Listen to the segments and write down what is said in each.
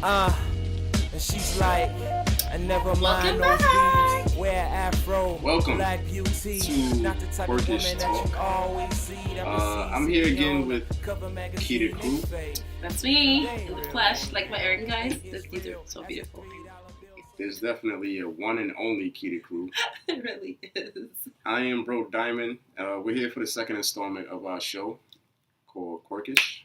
And she's like, I never mind no beats, wear afro, Welcome black beauty, to not the type Quirkish of woman that you always see. I'm here again with Keita Crew. That's me, in the flesh, like my Aaron guys. These are so beautiful. There's definitely a one and only Keita Crew. It really is. I am Bro Diamond. We're here for the second installment of our show called Quirkish,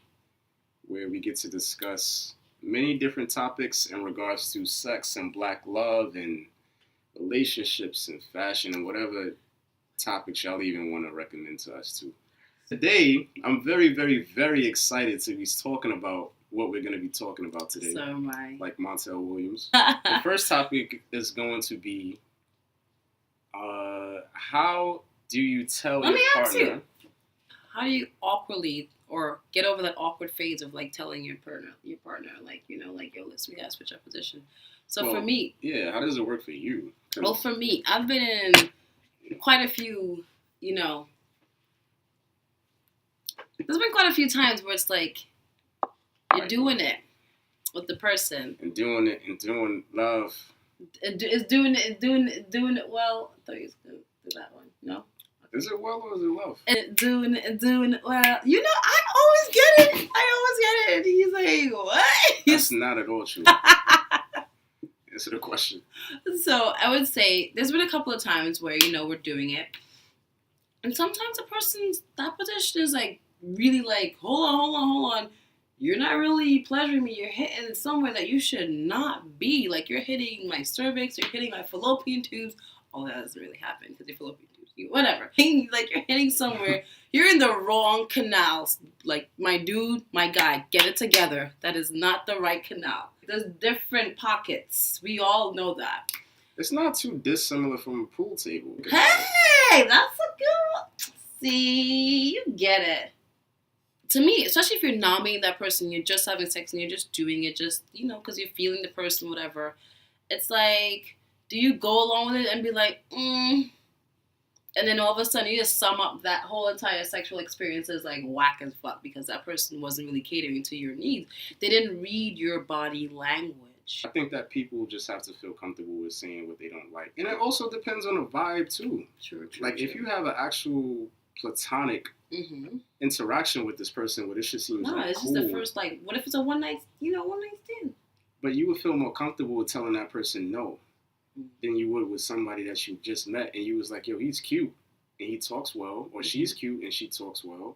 where we get to discuss many different topics in regards to sex and black love and relationships and fashion and whatever topics y'all even want to recommend to us too. Today, I'm very, very, very excited to be talking about what we're going to be talking about today. So am I. Like Montel Williams. The first topic is going to be how do you tell your partner? How do you awkwardly or get over that awkward phase of like telling your partner, like, you know, like, yo, listen, we gotta switch our position. So for me, yeah, how does it work for you? Well, for me, I've been in quite a few, you know, there's been quite a few times where it's like you're doing it with the person and doing it and doing love. It's doing it well. I thought you was gonna do that one. No. Is it well or is it love? And doing it well. You know, I always get it. He's like, what? That's not at all true. Answer the question. So I would say there's been a couple of times where, you know, we're doing it. And sometimes that position is like really like, hold on. You're not really pleasuring me. You're hitting somewhere that you should not be. Like, you're hitting my cervix, you're hitting my fallopian tubes. Oh, that doesn't really happen because your fallopian tubes, whatever. Like, you're hitting somewhere. You're in the wrong canals. Like, my dude, my guy, get it together. That is not the right canal. There's different pockets. We all know that. It's not too dissimilar from a pool table. Hey, that's a good one. See, you get it. To me, especially if you're not meeting that person, you're just having sex and you're just doing it just, you know, because you're feeling the person, whatever. It's like, do you go along with it and be like, and then all of a sudden you just sum up that whole entire sexual experience as like whack as fuck because that person wasn't really catering to your needs. They didn't read your body language. I think that people just have to feel comfortable with saying what they don't like. And it also depends on the vibe too. True. Like if you have an actual platonic interaction with this person where this just seems like it's cool. Just the first, like, what if it's a one night stand? But you would feel more comfortable with telling that person no than you would with somebody that you just met and you was like, yo, he's cute and he talks well, or she's cute and she talks well.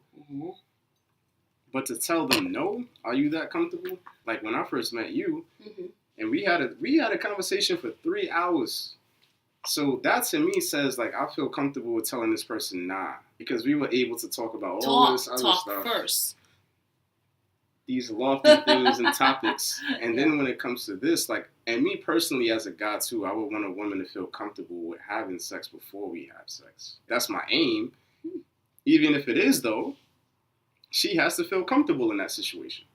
But to tell them no, are you that comfortable? Like when I first met you, and we had a conversation for 3 hours. So that to me says like I feel comfortable with telling this person nah, because we were able to talk about all this other stuff first. These lofty things and topics, and then when it comes to this, like, and me personally as a guy too, I would want a woman to feel comfortable with having sex before we have sex. That's my aim. Even if it is though, she has to feel comfortable in that situation.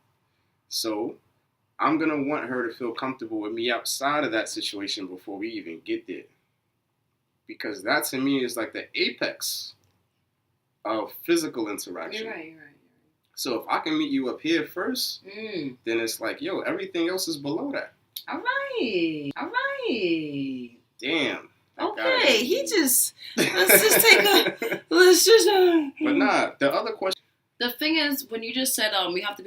So I'm gonna want her to feel comfortable with me outside of that situation before we even get there. Because that to me is like the apex of physical interaction. You're right. So if I can meet you up here first, then it's like, yo, everything else is below that. All right. Damn. Okay, let's just. But nah, the other question. The thing is, when you just said, we have to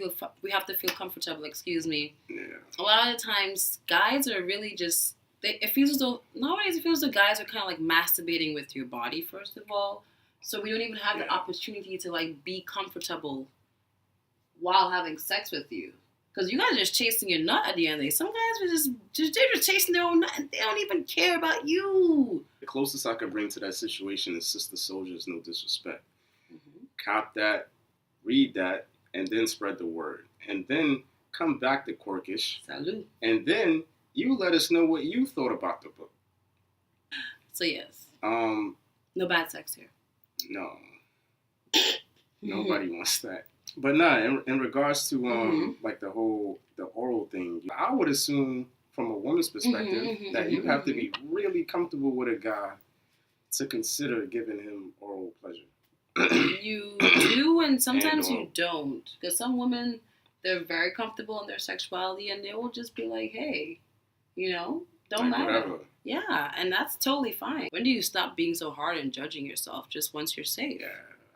feel comfortable. Excuse me. Yeah. A lot of the times, guys are really just. It feels as though guys are kind of like masturbating with your body first of all, so we don't even have the opportunity to like be comfortable while having sex with you, because you guys are just chasing your nut at the end of the day. Some guys are they're just chasing their own nut and they don't even care about you. The closest I could bring to that situation is Sister Soldiers, no disrespect. Cop that, read that, and then spread the word, and then come back to Quirkish. Salud. And then you let us know what you thought about the book. So yes. No bad sex here. No. Nobody wants that. But nah, in regards to like the oral thing, I would assume from a woman's perspective that you have to be really comfortable with a guy to consider giving him oral pleasure. You do, and sometimes you don't. Because some women they're very comfortable in their sexuality, and they will just be like, hey, don't like, matter. whatever. Yeah, and that's totally fine. When do you stop being so hard and judging yourself just once you're safe? Yeah,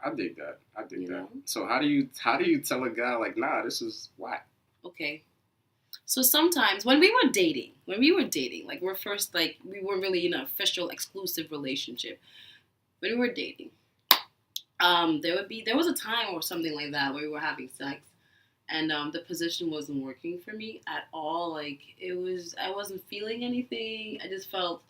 I dig that. You know? So how do you tell a guy like, nah, this is whack? Okay. So sometimes when we were dating, like we're first, like we weren't really in an official exclusive relationship. When we were dating, there was a time or something like that where we were having sex, and the position wasn't working for me at all. Like I wasn't feeling anything. I just felt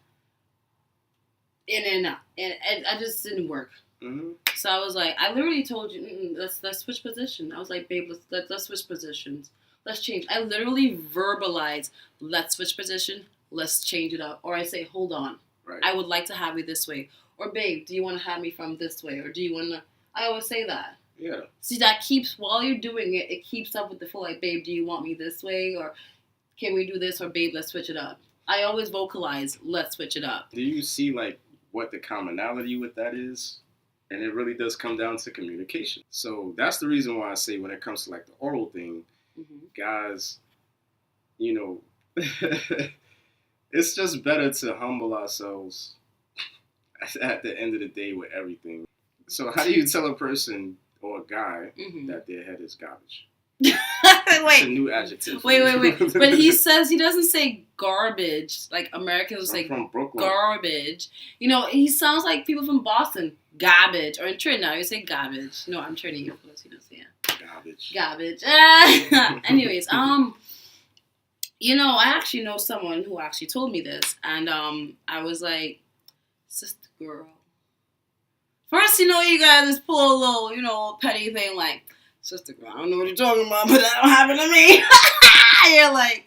in and out, and I just didn't work. Mm-hmm. So I was like, I literally told you, let's switch position. I was like, babe, let's switch positions. Let's change. I literally verbalize, let's switch position. Let's change it up. Or I say, hold on. Right. I would like to have you this way. Or babe, do you want to have me from this way? Or do you want to? I always say that. Yeah. See, that keeps, while you're doing it, it keeps up with the flow. Like, babe, do you want me this way? Or can we do this? Or babe, let's switch it up. I always vocalize, let's switch it up. Do you see like what the commonality with that is? And it really does come down to communication. So that's the reason why I say when it comes to like the oral thing, guys, it's just better to humble ourselves at the end of the day with everything. So how do you tell a person or a guy that their head is garbage? It's a new adjective. Wait. But he doesn't say garbage. Like Americans say from Brooklyn. Garbage. He sounds like people from Boston. Garbage. Or in Trinidad, you say garbage. No, I'm Trinidad. Garbage. Anyways, I actually know someone who actually told me this, and I was like, sister girl. First, you guys just pull a little, petty thing like, sister girl, I don't know what you're talking about, but that don't happen to me. You're like,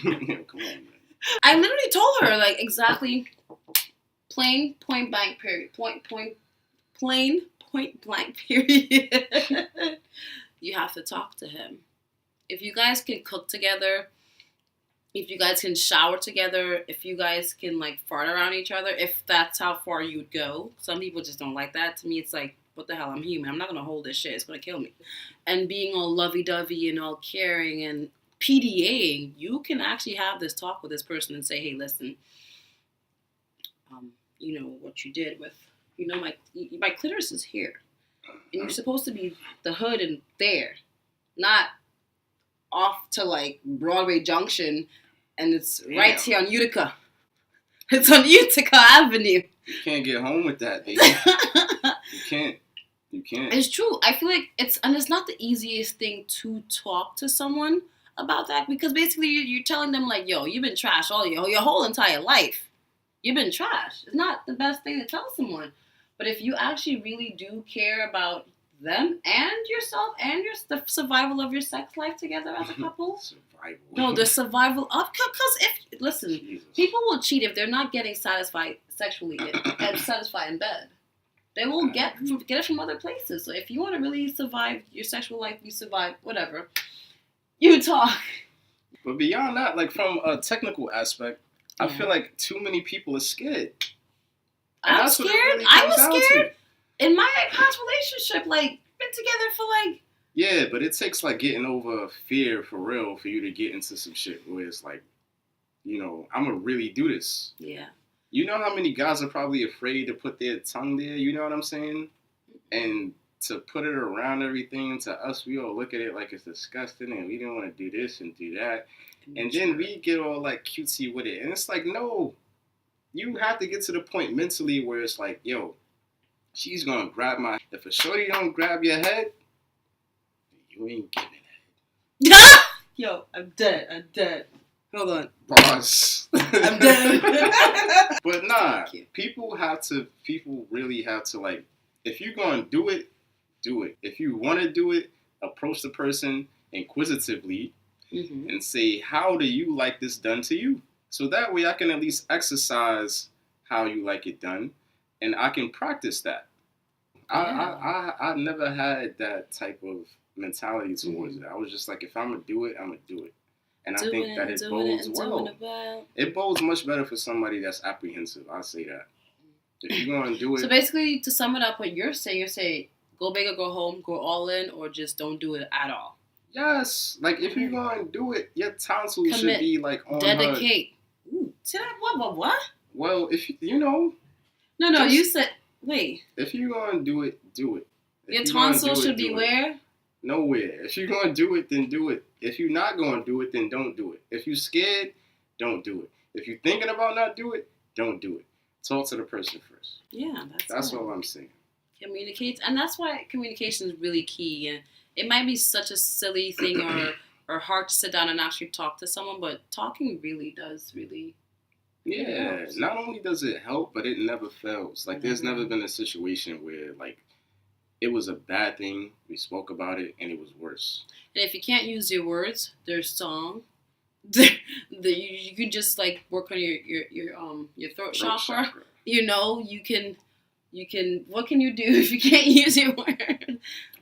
come on, man. I literally told her like exactly, plain point blank period, plain point blank period. You have to talk to him. If you guys can cook together, if you guys can shower together, if you guys can like fart around each other, if that's how far you would go. Some people just don't like that. To me, it's like, what the hell? I'm human. I'm not gonna hold this shit. It's gonna kill me. And being all lovey-dovey and all caring and PDAing, you can actually have this talk with this person and say, hey, listen, what you did with, my clitoris is here. And you're supposed to be the hood and there, not off to like Broadway Junction, and it's right here on Utica. It's on Utica Avenue. You can't get home with that, baby. You can't. It's true. I feel like it's not the easiest thing to talk to someone about that, because basically you're telling them like, yo, you've been trash all your whole entire life. You've been trash. It's not the best thing to tell someone. But if you actually really do care about them and yourself and the survival of your sex life together as a couple. Survival. No, the survival of, because Jesus. People will cheat if they're not getting satisfied sexually and satisfied in bed. They will get it from other places. So if you want to really survive your sexual life, you survive whatever, you talk. But beyond that, like from a technical aspect, I feel like too many people are scared. I'm scared. Really I was scared. In my past relationship, like, been together for like... Yeah, but it takes like getting over fear for real for you to get into some shit where it's like, I'm gonna really do this. Yeah. You know how many guys are probably afraid to put their tongue there, you know what I'm saying? And to put it around everything, to us, we all look at it like it's disgusting and we don't want to do this and do that. And then we get all like cutesy with it. And it's like, no, you have to get to the point mentally where it's like, yo, she's going to grab my head. If a shorty don't grab your head, you ain't getting it. Yo, I'm dead. Hold on. Boss. I'm dead. But nah, people really have to like, if you're going to do it, do it. If you want to do it, approach the person inquisitively and say, how do you like this done to you? So that way I can at least exercise how you like it done, and I can practice that. Yeah. I never had that type of mentality towards it. I was just like, if I'm going to do it, I'm going to do it. And I think that it bodes well. It bodes much better for somebody that's apprehensive. I'll say that. If you're going to do it. So basically, to sum it up, what you're saying, go big or go home, go all in, or just don't do it at all. Yes, like if you're going to do it, your tonsils should Commit. be like on Dedicate. Ooh, see that? What? Well, if you know. No, Just- you said, wait. If you're going to do it, do it. If Your you're gonna tonsils do it, should be do it. where? Nowhere. If you're going to do it, then do it. If you're not going to do it, then don't do it. If you're scared, don't do it. If you're thinking about not do it, don't do it. Talk to the person first. Yeah, That's it. all I'm saying. Communicate, and that's why communication is really key. And it might be such a silly thing or hard to sit down and actually talk to someone, but talking really does really. Yeah, helps. not only does it help, but it never fails. Like, there's never been a situation where, like, it was a bad thing, we spoke about it, and it was worse. And if you can't use your words, there's song. You can just like work on your throat chakra. You know, you can. What can you do if you can't use your words?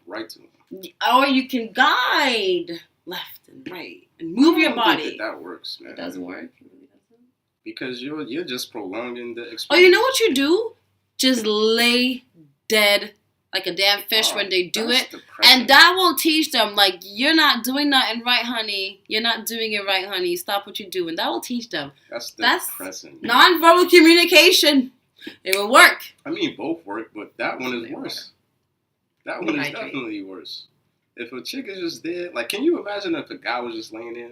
Right to them. Or you can guide left and right and move your I don't body. think that works, man. It doesn't work. It really doesn't. Because you're just prolonging the experience. Oh, you know what you do? Just lay dead like a damn fish when they do that's it. depressing. And that will teach them, like, you're not doing nothing right, honey. You're not doing it right, honey. Stop what you're doing. That will teach them. That's depressing. Nonverbal communication. It will work. I mean, both work, but that one is They worse. That one is Hydrate. definitely worse. If a chick is just there, like, can you imagine if a guy was just laying there?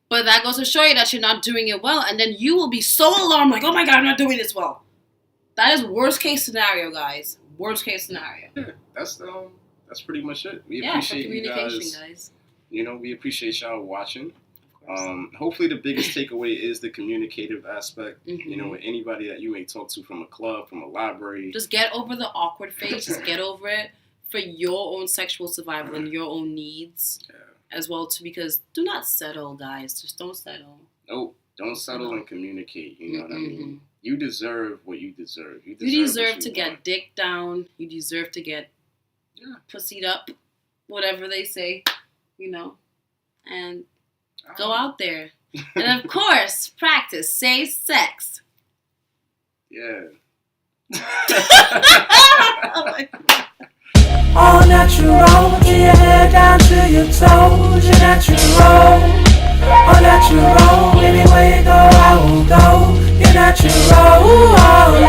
But that goes to show you that you're not doing it well. And then you will be so alarmed, like, oh my God, I'm not doing this well. That is worst case scenario, guys. Worst case scenario. Yeah, that's pretty much it. We Yeah, for appreciate you communication, guys. You know, we appreciate y'all watching. Hopefully the biggest takeaway is the communicative aspect. Mm-hmm. You know, with anybody that you may talk to from a club, from a library. Just get over the awkward phase. Just get over it for your own sexual survival and your own needs as well too. Because do not settle, guys. Just don't settle. Nope. Don't settle and communicate. You know what I mean? You deserve what you deserve. You deserve what to you get want. dick down. You deserve to get pussied up. Whatever they say, you know. And go out there. And of course, practice safe sex. Yeah. Oh my God. All natural, to your head down to your toes. You're natural. All natural, anywhere you go, I will go. You're natural.